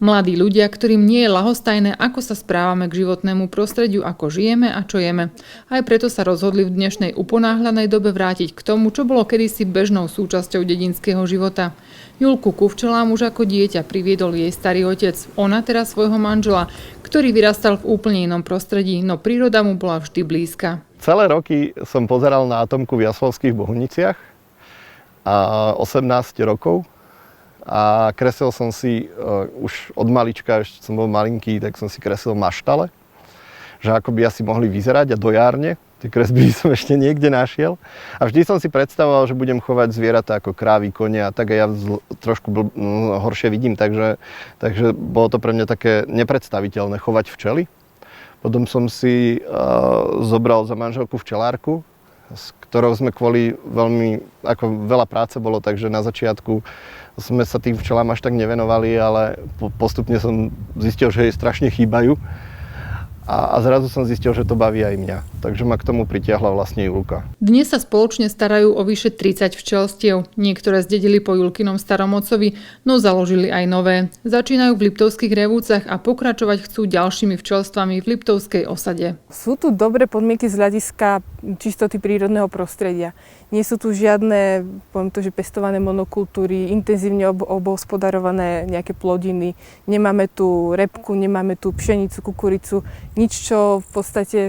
Mladí ľudia, ktorým nie je ľahostajné, ako sa správame k životnému prostrediu, ako žijeme a čo jeme. Aj preto sa rozhodli v dnešnej uponáhľanej dobe vrátiť k tomu, čo bolo kedysi bežnou súčasťou dedinského života. Julku ku včelám už ako dieťa priviedol jej starý otec. Ona teraz svojho manžela, ktorý vyrastal v úplne inom prostredí, no príroda mu bola vždy blízka. Celé roky som pozeral na atomku v Jaslovských Bohuniciach a 18 rokov. A kreslil som si už od malička, ešte som bol malinký, tak som si kreslil maštale, že ako by asi mohli vyzerať a do járne. Tie kresby som ešte niekde našiel. A vždy som si predstavoval, že budem chovať zvieratá ako krávy, kone a tak. A ja trošku horšie vidím, takže bolo to pre mňa také nepredstaviteľné chovať včely. Potom som si zobral za manželku včelárku, s ktorou sme kvôli veľa práce bolo, takže na začiatku sme sa tým včelám až tak nevenovali, ale postupne som zistil, že jej strašne chýbajú. A zrazu som zistil, že to baví aj mňa. Takže ma k tomu pritiahla vlastne Julka. Dnes sa spoločne starajú o vyše 30 včelstiev. Niektoré zdedili po Julkinom starom otcovi, no založili aj nové. Začínajú v Liptovských Revúcach a pokračovať chcú ďalšími včelstvami v Liptovskej osade. Sú tu dobré podmienky z hľadiska čistoty prírodného prostredia. Nie sú tu žiadne, poviem to, že pestované monokultúry, intenzívne obhospodarované nejaké plodiny. Nemáme tu repku, nemáme tu pšenicu, kukuricu. Nič, čo v podstate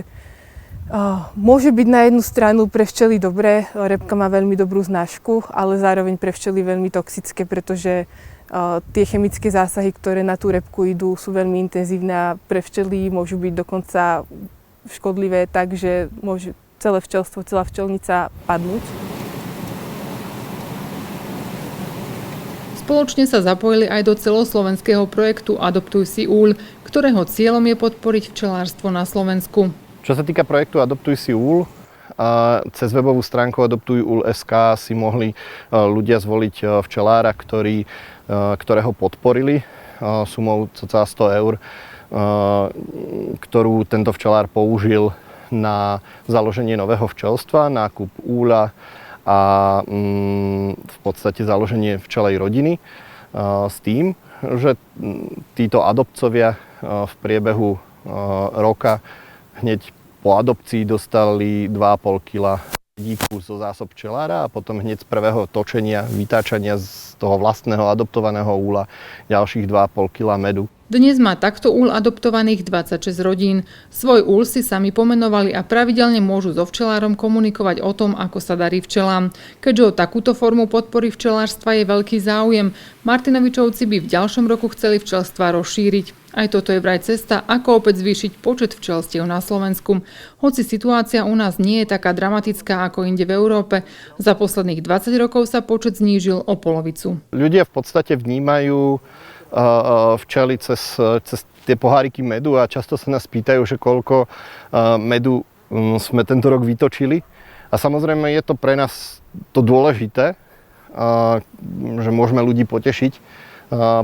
môže byť na jednu stranu pre včely dobré. Repka má veľmi dobrú znášku, ale zároveň pre včely veľmi toxické, pretože tie chemické zásahy, ktoré na tú repku idú, sú veľmi intenzívne a pre včely môžu byť dokonca škodlivé, takže môže celé včelstvo, celá včelnica padnúť. Spoločne sa zapojili aj do celoslovenského projektu Adoptuj si úľ, ktorého cieľom je podporiť včelárstvo na Slovensku. Čo sa týka projektu Adoptuj si úľ, cez webovú stránku adoptujul.sk si mohli ľudia zvoliť včelára, ktorého podporili sumou cca 100 eur, ktorú tento včelár použil na založenie nového včelstva, nákup úľa a v podstate založenie včelej rodiny s tým, že títo adopcovia v priebehu roka hneď po adopcii dostali 2,5 kg medíku zo zásob včelára a potom hneď z prvého točenia, vytáčania z toho vlastného adoptovaného úľa ďalších 2,5 kg medu. Dnes má takto úľ adoptovaných 26 rodín. Svoj úľ si sami pomenovali a pravidelne môžu so včelárom komunikovať o tom, ako sa darí včelám. Keďže o takúto formu podpory včelárstva je veľký záujem, Martinovičovci by v ďalšom roku chceli včelstva rozšíriť. Aj toto je vraj cesta, ako opäť zvýšiť počet včelstiev na Slovensku. Hoci situácia u nás nie je taká dramatická ako inde v Európe, za posledných 20 rokov sa počet znížil o polovicu. Ľudia v podstate vnímajú včely cez tie poháriky medu a často sa nás pýtajú, že koľko medu sme tento rok vytočili. A samozrejme je to pre nás to dôležité, že môžeme ľudí potešiť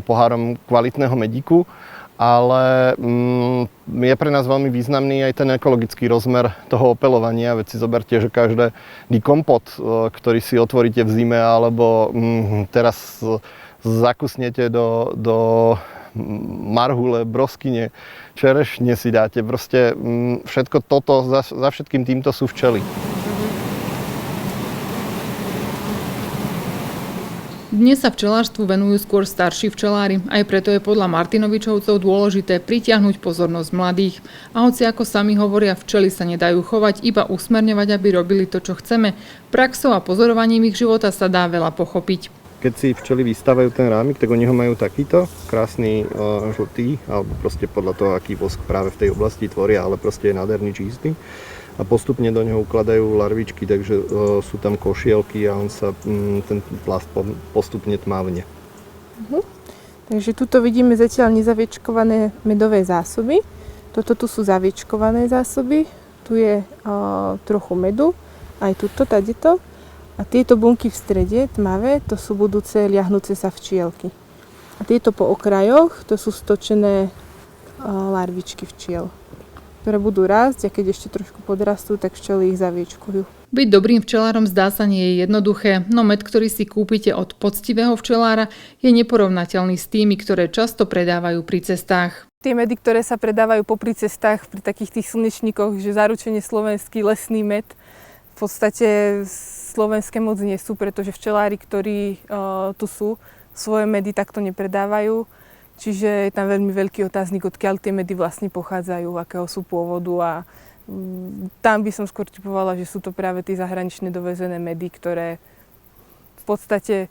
pohárom kvalitného medíku, ale je pre nás veľmi významný aj ten ekologický rozmer toho opeľovania. Veď si zoberte, že každý kompot, ktorý si otvoríte v zime alebo teraz zakusnete do marhule, broskyne, čerešne si dáte. Proste všetko toto, za všetkým týmto sú včely. Dnes sa včelárstvu venujú skôr starší včelári, aj preto je podľa Martinovičovcov dôležité pritiahnuť pozornosť mladých. A hoci ako sami hovoria, včely sa nedajú chovať, iba usmerňovať, aby robili to, čo chceme, praxou a pozorovaním ich života sa dá veľa pochopiť. Keď si včely vystávajú ten rámik, tak oni ho majú takýto, krásny žltý, alebo proste podľa toho, aký vosk práve v tej oblasti tvoria, ale proste je nádherný čistý. A postupne do neho ukladajú larvičky, takže sú tam košielky a on sa ten plast postupne tmavne. Takže tuto vidíme zatiaľ nezaviečkované medové zásoby. Toto tu sú zaviečkované zásoby. Tu je trochu medu, aj tuto, tadeto. A tieto bunky v strede, tmavé, to sú budúce liahnúce sa včielky. A tieto po okrajoch, to sú stočené larvičky včiel. ktoré budú rásť a keď ešte trošku podrastú, tak včely ich zaviečkujú. Byť dobrým včelárom zdá sa nie je jednoduché, no med, ktorý si kúpite od poctivého včelára, je neporovnateľný s tými, ktoré často predávajú pri cestách. Tie medy, ktoré sa predávajú popri cestách, pri takých tých slnečníkoch, že zaručene slovenský lesný med, v podstate slovenské moc nie sú, pretože včelári, ktorí tu sú, svoje medy takto nepredávajú. Čiže je tam veľmi veľký otáznik, odkiaľ tie medy vlastne pochádzajú, akého sú pôvodu a tam by som skôr typovala, že sú to práve tie zahraničné dovezené medy, ktoré v podstate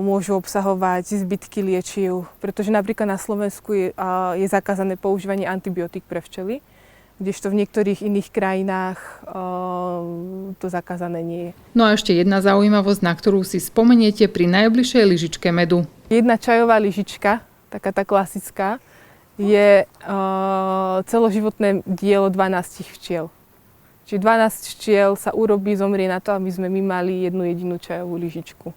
môžu obsahovať zbytky liečiv, pretože napríklad na Slovensku je zakázané používanie antibiotík pre včely, kdežto v niektorých iných krajinách to zakázané nie je. No a ešte jedna zaujímavosť, na ktorú si spomeniete pri najbližšej lyžičke medu. Jedna čajová lyžička, taká tá klasická, je celoživotné dielo 12 včiel. Čiže 12 včiel sa urobí, zomrie na to, aby sme my mali jednu jedinú čajovú lyžičku.